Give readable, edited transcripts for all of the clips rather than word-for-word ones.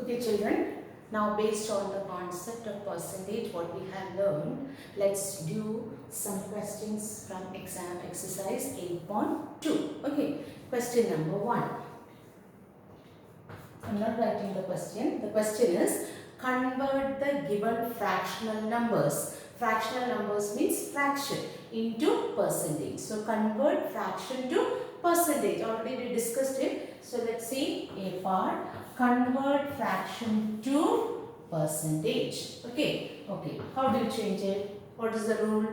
Okay children, now based on the concept of percentage what we have learned, let's do some questions from exam exercise 8.2. Okay, question number 1. I'm not writing the question. The question is convert the given fractional numbers. Fractional numbers means fraction into percentage. So convert fraction to percentage. Already we discussed it. So let's see A part. Convert fraction to percentage. Okay. Okay. How do you change it? What is the rule?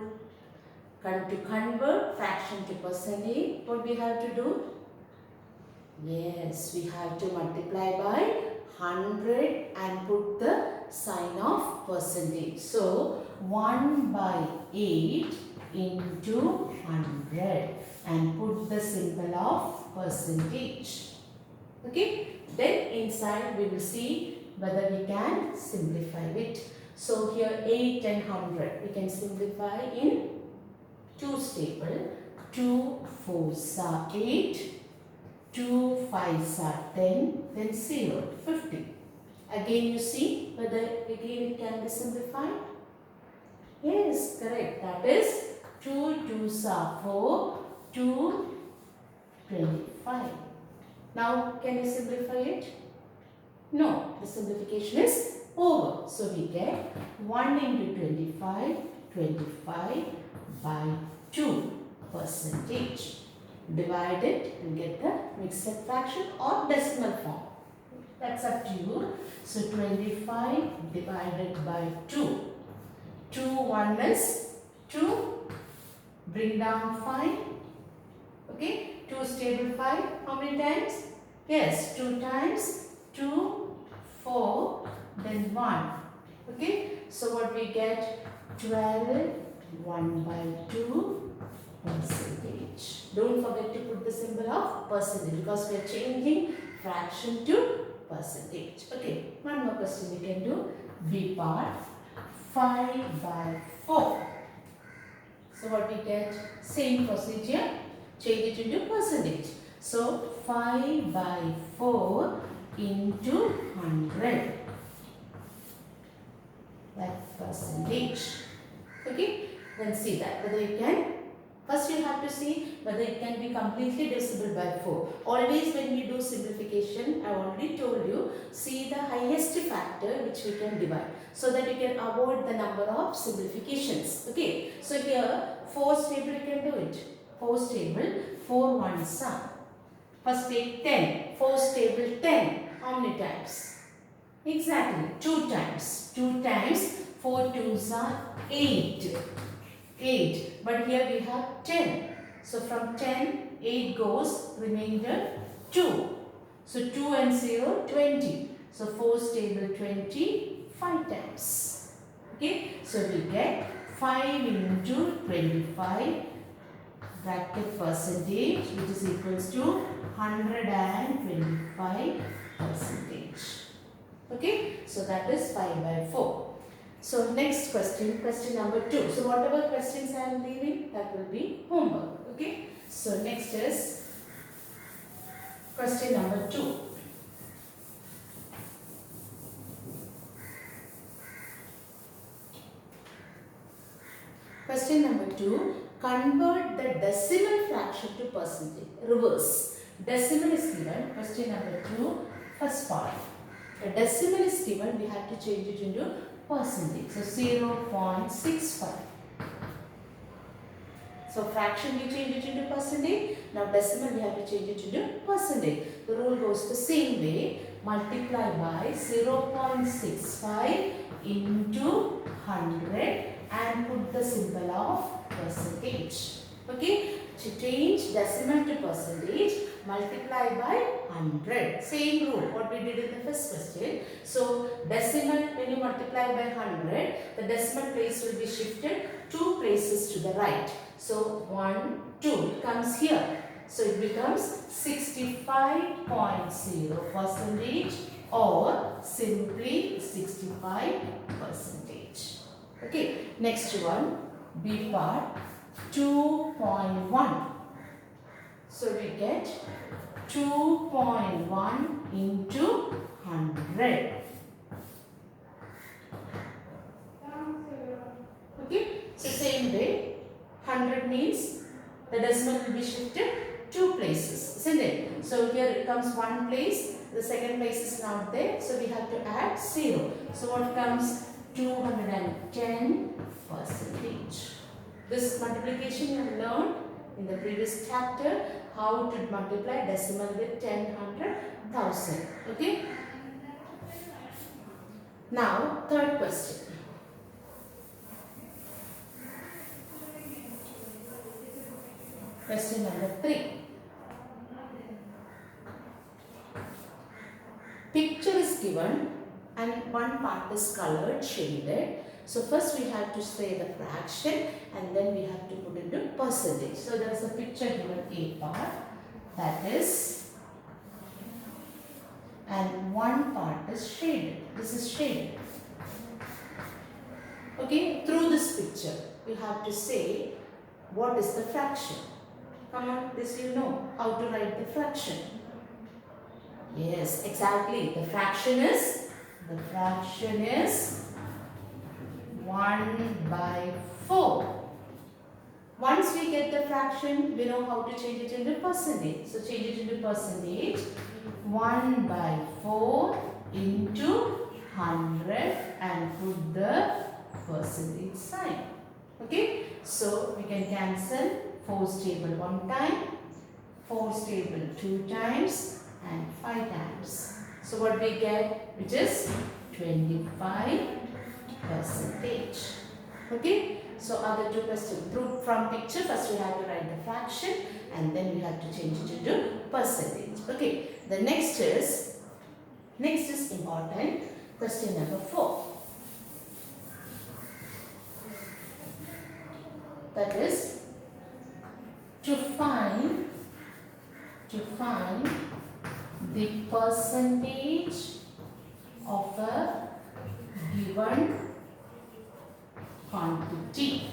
To convert fraction to percentage, what we have to do? Yes, we have to multiply by 100 and put the sign of percentage. So 1 by 8 into 100 and put the symbol of percentage. Okay, then inside we will see whether we can simplify it. So here 8 and 100 we can simplify in 2 stable. 2 4s are 8. 2 5s are 10, then 0, 50. Again you see whether again it can be simplified. Yes, correct. That is 2 2s are 4, 2 25. Now can you simplify it? No, the simplification is over. So we get 1 into 25, 25 by 2 percentage. Divide it and get the mixed fraction or decimal form. That's up to you. So 25 divided by 2. 2 1 is 2. Bring down 5. Okay. 2 stable 5. How many times? Yes. 2 times 2, 4, then 1. Okay. So what we get? 12, 1 by 2. Percentage. Don't forget to put the symbol of percentage because we are changing fraction to percentage. Okay, one more question we can do. B part 5 by 4. So what we get? Same procedure. Change it into percentage. So 5 by 4 into 100. That percentage. Okay, then see that whether you can. First you have to see whether it can be completely divisible by 4. Always when we do simplification, I already told you, see the highest factor which we can divide. So that you can avoid the number of simplifications. Okay. So here 4 stable you can do it. 4 stable, 4 ones are. First take 10. 4 stable 10. How many times? Exactly. 2 times. 2 times 4 twos are 8. 8, but here we have 10. So from 10, 8 goes, remainder 2. So 2 and 0, 20. So 4 stable 20, 5 times. Okay, so we get 5 into 25 bracket percentage which is equals to 125 percentage. Okay, so that is 5 by 4. So next question, question number 2. So whatever questions I am leaving, that will be homework. Okay. So next is question number 2. Question number 2. Convert the decimal fraction to percentage. Reverse. Decimal is given. Question number 2. First part. The decimal is given. We have to change it into percentage. So 0.65. So fraction we change it into percentage. Now decimal we have to change it into percentage. The rule goes the same way. Multiply by 0.65 into 100 and put the symbol of percentage. Okay. To change decimal to percentage, multiply by 100. Same rule what we did in the first question. So decimal, when you multiply by 100, the decimal place will be shifted 2 places to the right. So 1, 2 it comes here. So it becomes 65.0 percentage or simply 65 percentage. Okay, next one, B part 2.1. So we get 2.1 into 100. Okay, so same way, 100 means the decimal will be shifted 2 places, isn't it? So here it comes 1 place, the second place is not there, so we have to add 0. So what comes? 210 percentage. This multiplication you have learned in the previous chapter, how to multiply decimal with 10, 100, 1000. Okay. Now, third question. Question number 3. Picture is given and one part is colored, shaded. So first we have to say the fraction and then we have to put into percentage. So there is a picture given, A part, that is, and one part is shaded. This is shaded. Okay, through this picture you have to say what is the fraction. Come on, this you know how to write the fraction. Yes, exactly. The fraction is 1 by 4. Once we get the fraction, we know how to change it into percentage. So change it into percentage. 1 by 4 into 100 and put the percentage sign. Okay, so we can cancel 4's table 1 time, 4's table 2 times and 5 times. So what we get, which is 25 percentage. Okay, so other two questions from picture. First we have to write the fraction and then we have to change it into percentage. Okay, the next is important. Question number 4. That is to find the percentage of a given quantity.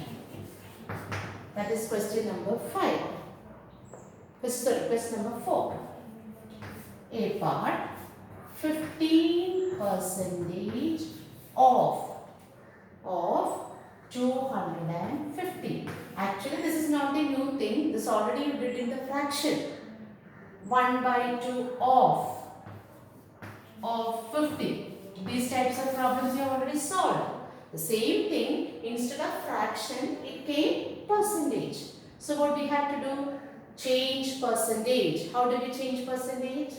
That is question number 5. Question number 4. A part, 15% of 250. Actually, this is not a new thing. This already you did in the fraction. 1 by 2 of 50. These types of problems you have already solved. The same thing, instead of fraction, it came percentage. So what we have to do? Change percentage. How do we change percentage?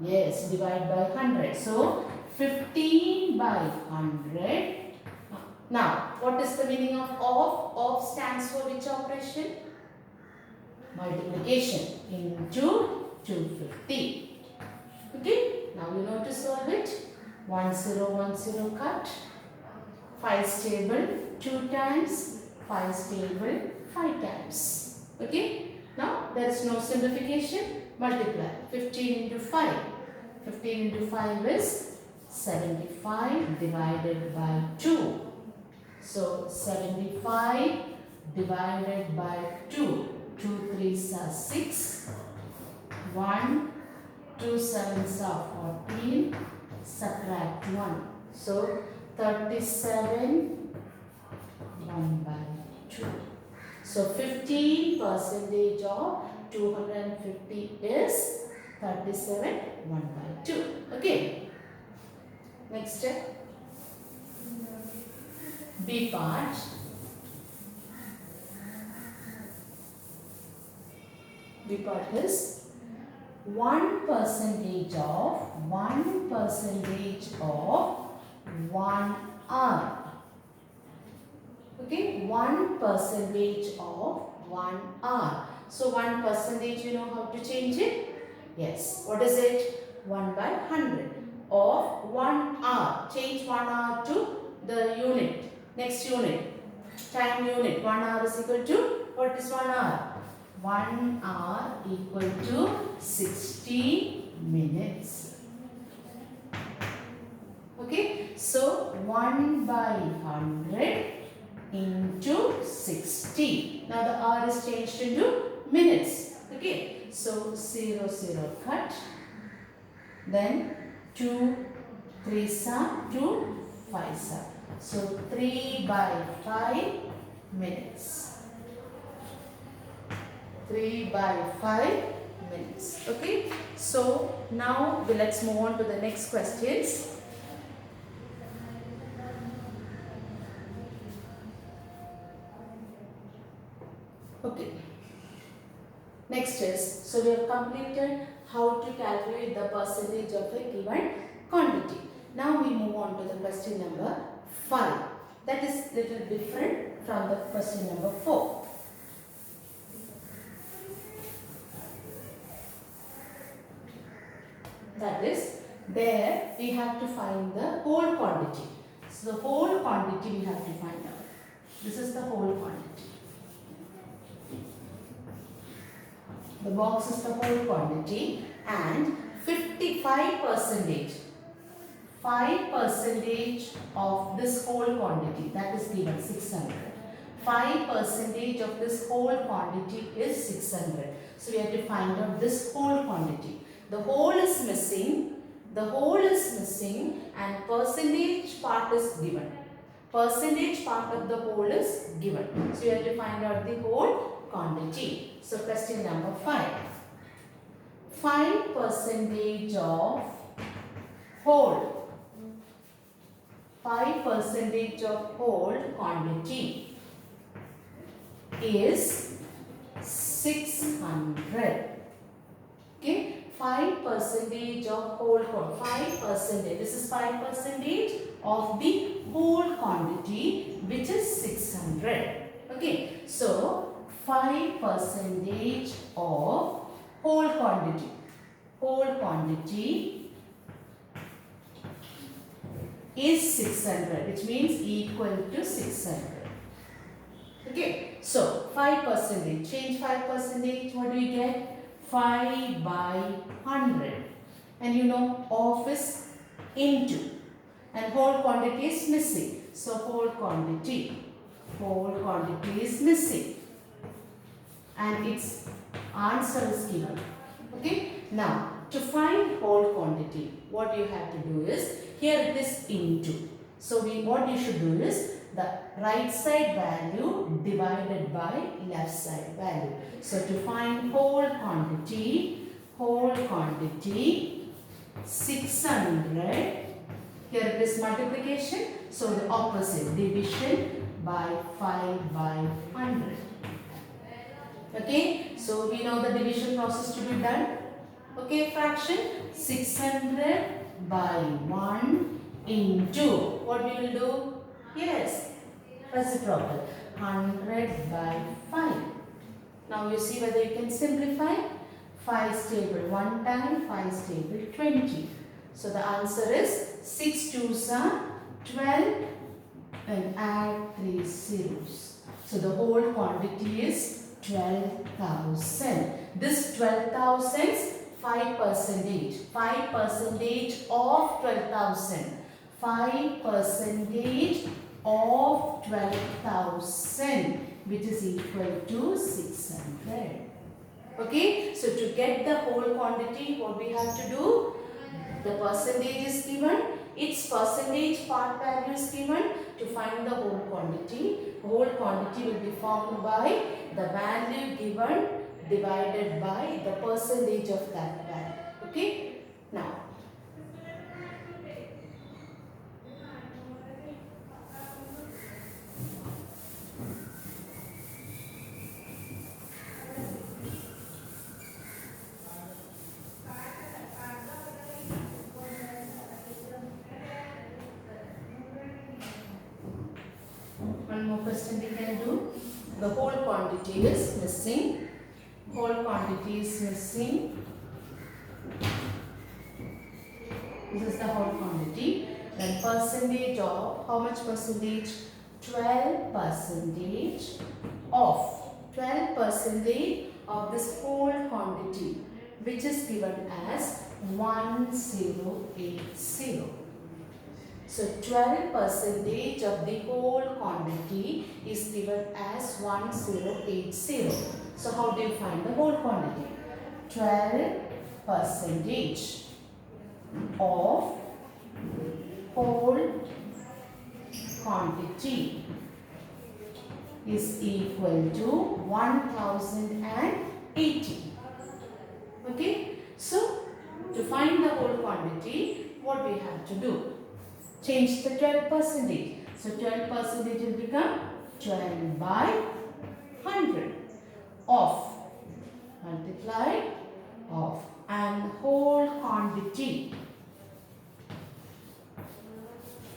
Yes, divide by 100. So 15 by 100. Now, what is the meaning of off? Off stands for which operation? Multiplication into 250. Okay, now you know to solve it. 1 0 1 0 cut. 5's table 2 times. 5's table 5 times. Okay, now there is no simplification. Multiply 15 into 5. 15 into 5 is 75 divided by 2. So 75 divided by 2. 2 3s are 6. 1, 2 7s are 14. Subtract 1. So 37 1 by 2. So 15% of 250 is 37 1 by 2. Okay. Next step. B part. B part is 1% of 1 hour. Okay, 1% of 1 hour. So 1% you know how to change it? Yes. What is it? 1 by 100 of 1 hour. Change 1 hour to the unit. Next unit. Time unit. 1 hour is equal to, what is 1 hour? 1 hour equal to 60 minutes. Okay. So 1 by 100 into 60. Now the hour is changed into minutes. Okay. So 0 0 cut. Then 2 3s are 2 5s are. So 3 by 5 minutes. 3 by 5 minutes. Okay. So now let's move on to the next questions. Okay. Next is, so we have completed how to calculate the percentage of a given quantity. Now we move on to the question number 5. That is little different from the question number 4. That is, there we have to find the whole quantity. So the whole quantity we have to find out. This is the whole quantity. The box is the whole quantity and 55%, 5% of this whole quantity, that is given 600. 5% of this whole quantity is 600. So we have to find out this whole quantity. The whole is missing. The whole is missing and percentage part is given. Percentage part of the whole is given. So you have to find out the whole quantity. So question number 5. 5% of whole. 5% of whole quantity is 600. Okay. 5% of whole quantity. 5%. This is 5% of the whole quantity, which is 600. Okay. So 5% of whole quantity. Whole quantity is 600, which means equal to 600. Okay. So 5%. Change 5%. What do we get? 5 by 100. And you know, of is into. And whole quantity is missing. So whole quantity is missing. And its answer is given. Okay. Now, to find whole quantity, what you have to do is, here it is into. So what you should do is, the right side value divided by left side value. So to find whole quantity 600, here it is multiplication. So the opposite, division by 5 by 100. Okay, so we know the division process to be done. Okay, fraction 600 by 1 into, what we will do? Yes, reciprocal, 100 by 5. Now you see whether you can simplify. 5 stable 1 time, 5 stable 20. So the answer is 6 2s are 12 and add 3 zeros. So the whole quantity is 12,000. This 12,000 5%. 5% of 12,000. 5% of 12,000, which is equal to 600. Okay, so to get the whole quantity, what we have to do? The percentage is given, its percentage part value is given. To find the whole quantity will be found by the value given divided by the percentage of that value. Okay, now one more question we can do. The whole quantity is missing. Whole quantity is missing. This is the whole quantity. Then percentage of, how much percentage? 12% of. 12% of this whole quantity, which is given as 1080. So 12% of the whole quantity is given as 1080. So how do you find the whole quantity? 12% of whole quantity is equal to 1080. Okay, so to find the whole quantity, what we have to do? Change the 12%. So 12% will become 12 by 100 of multiplied of, and whole quantity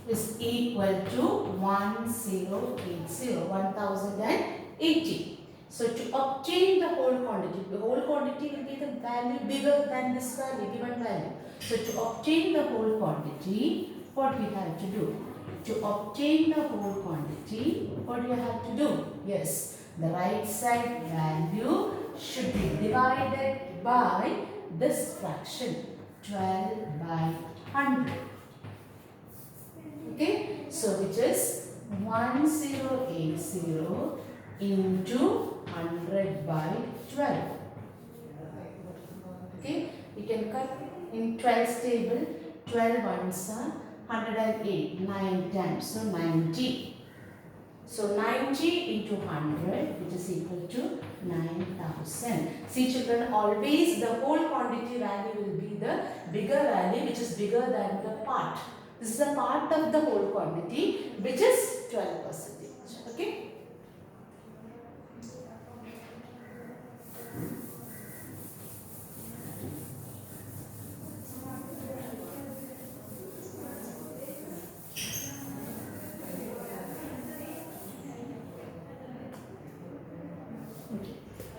is equal to 1080. So to obtain the whole quantity will be the value bigger than this value, given value. So to obtain the whole quantity, what we have to do? To obtain the whole quantity, what do you have to do? Yes, the right side value should be divided by this fraction, 12 by 100. Okay, so which is 1080 into 100 by 12. Okay, we can cut in 12's table. 12 ones are 108, 9 times, so 90. So 90 into 100, which is equal to 9,000. See children, always the whole quantity value will be the bigger value, which is bigger than the part. This is a part of the whole quantity, which is 12%. Okay.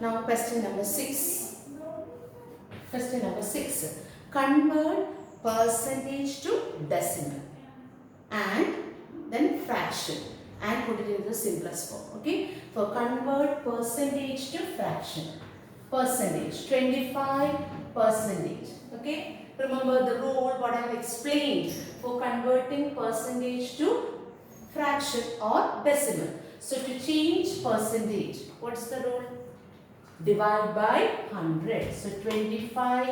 Now question number 6. Question number 6. Convert percentage to decimal and then fraction and put it in the simplest form. Okay. For convert percentage to fraction. Percentage 25%. Okay. Remember the rule what I have explained for converting percentage to fraction or decimal. So to change percentage, what's the rule? Divide by 100. So 25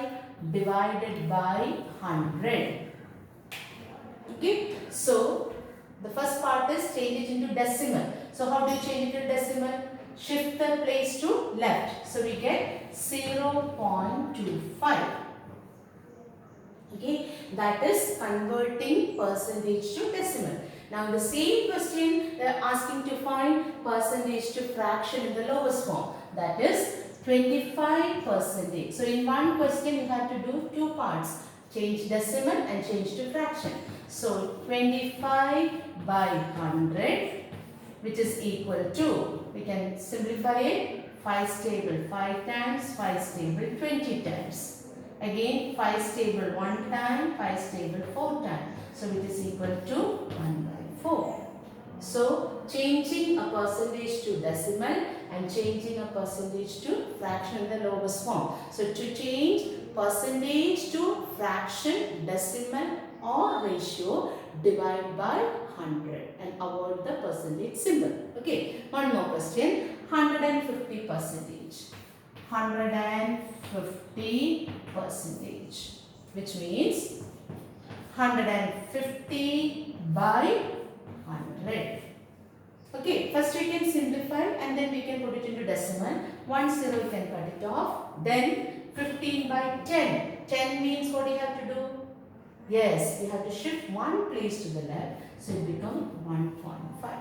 divided by 100. Okay. So the first part is change it into decimal. So how do you change it to decimal? Shift the place to left. So we get 0.25. Okay. That is converting percentage to decimal. Now in the same question they are asking to find percentage to fraction in the lowest form. That is 25%. So in one question you have to do two parts. Change decimal and change to fraction. So 25 by 100, which is equal to, we can simplify it, 5's table 5 times, 5's table 20 times. Again 5's table 1 time, 5's table 4 times. So which is equal to 1 by 4. So changing a percentage to decimal and changing a percentage to fraction in the lowest form. So to change percentage to fraction, decimal or ratio, divide by 100 and avoid the percentage symbol. Okay, one more question. 150%. 150%, which means 150 by 100. Okay, first we can simplify and then we can put it into decimal. 1 0 we can cut it off. Then 15 by 10. 10 means what you have to do? Yes, we have to shift one place to the left. So it becomes 1.5.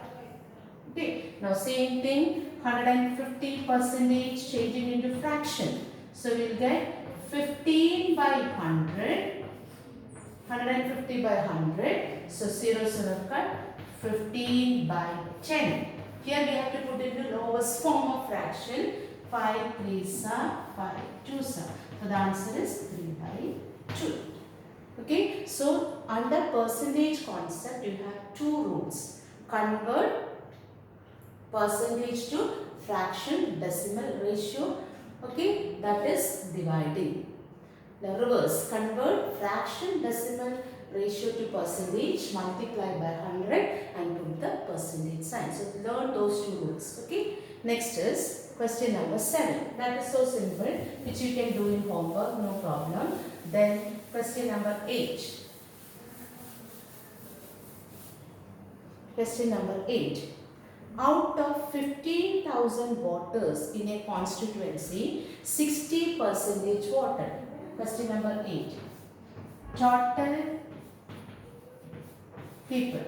Okay, now same thing, 150% changing into fraction. So we will get 15 by 100. 150 by 100. So 0 cut. 15 by 10. Here we have to put in the lowest form of fraction. 5 3s are 5 2s are. So the answer is 3 by 2. Okay. So under percentage concept you have two rules. Convert percentage to fraction, decimal, ratio. Okay. That is dividing. The reverse. Convert fraction, decimal, ratio to percentage, multiply by 100 and put the percentage sign. So learn those two rules. Okay. Next is question number 7. That is so simple, which you can do in homework, no problem. Then question number 8. Question number 8. Out of 15,000 voters in a constituency, 60% voted. Question number 8. Total people.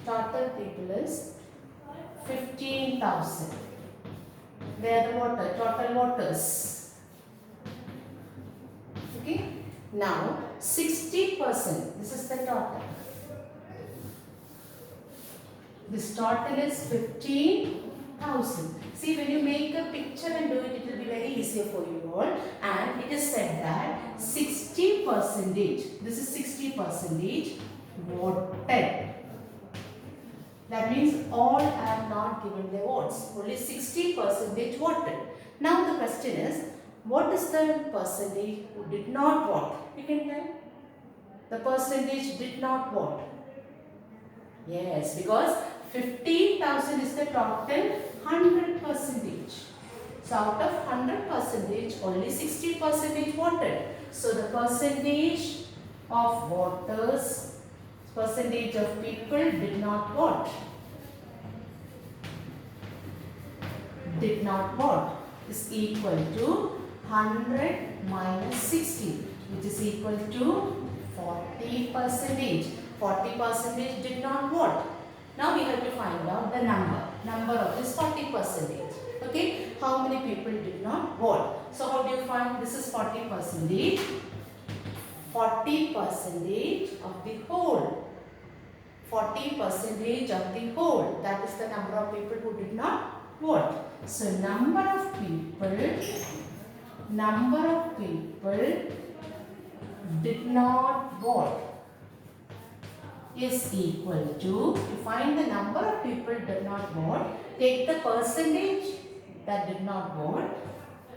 Total people is 15,000. They are the total voters. Okay. Now 60%. This is the total. This total is 15,000. See, when you make a picture and do it, it will be very easier for you all. And it is said that 60%, this is 60% voted. That means all have not given their votes. Only 60% voted. Now the question is, what is the percentage who did not vote? You can tell. The percentage did not vote. Yes, because 15,000 is the total 100%. So out of 100%, only 60% voted. So the percentage of voters, percentage of people did not vote. Did not vote is equal to 100 minus 60, which is equal to 40%. 40% did not vote. Now we have to find out the number of this 40%. Okay, how many people did not vote? So how do you find this is 40%? 40% of the whole. 40% of the whole. That is the number of people who did not vote. So number of people did not vote is equal to find the number of people did not vote. Take the percentage that did not vote.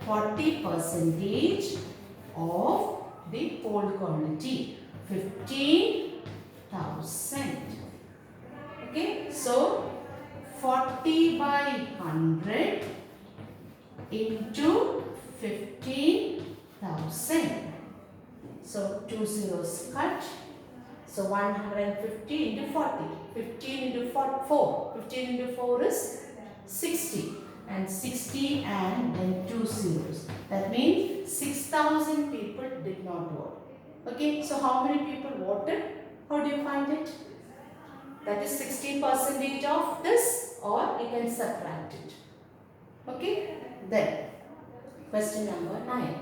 40% of the whole quantity. 15,000. Okay, so 40 by 100 into 15,000. So 2 zeros cut. So 150 into 40. 15 into 4. 15 into 4 is 60. And 60 and then 2 zeros. That means 6,000 people did not vote. Okay, so how many people voted? How do you find it? That is 60% of this, or you can subtract it. Okay, then question number 9.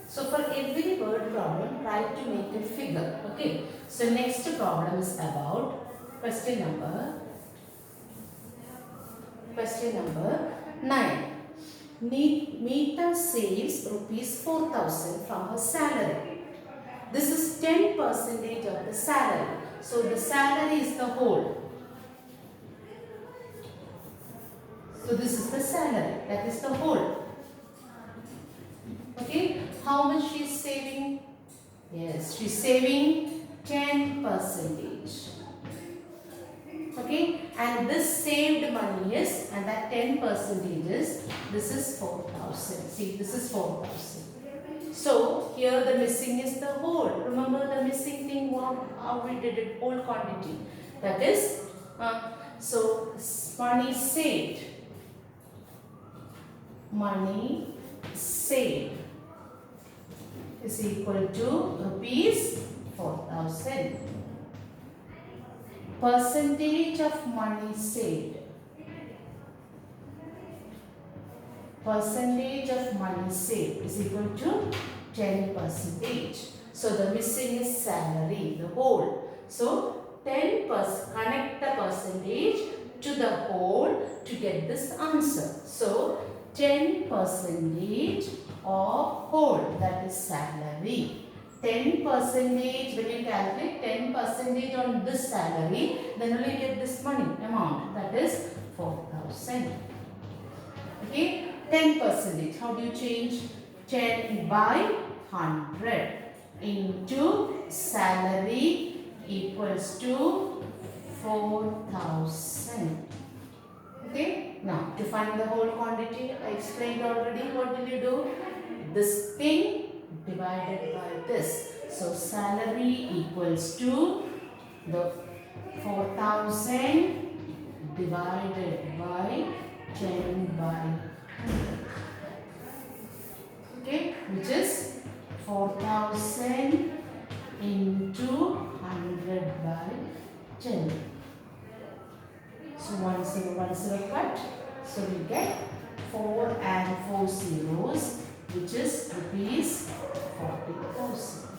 So for every word problem, try to make a figure. Okay. So next problem is about question number 9. Meeta saves rupees 4,000 from her salary. This is 10% of the salary. So the salary is the whole. So this is the salary. That is the whole. Okay. How much she is saving? Yes, she is saving 10%. Okay, and this saved money is, and that 10% is, this is 4,000. See, this is 4,000. So here the missing is the whole. Remember the missing thing, how we did it, whole quantity. That is, so money saved. Money saved is equal to rupees 4,000. Percentage of money saved. Percentage of money saved is equal to 10%. So the missing is salary, the whole. So 10%, connect the percentage to the whole to get this answer. So 10% of whole, that is salary. 10% when you calculate 10% on this salary, then only get this money amount, that is 4,000. Okay, 10%. How do you change? 10 by 100 into salary equals to 4,000. Okay, now to find the whole quantity, I explained already. What will you do? This thing divided by this. So salary equals to the 4,000 divided by 10 by 100. Okay, which is 4,000 into 100 by 10. So 1 0 cut. So we get 4 and 4 zeros, which is rupees 40,000.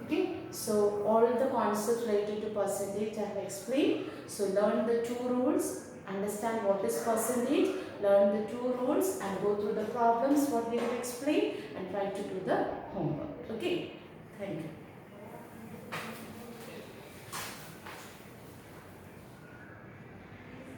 Okay, so all the concepts related to percentage I have explained. So learn the two rules, understand what is percentage, learn the two rules and go through the problems what we have explained and try to do the homework. Okay, thank you.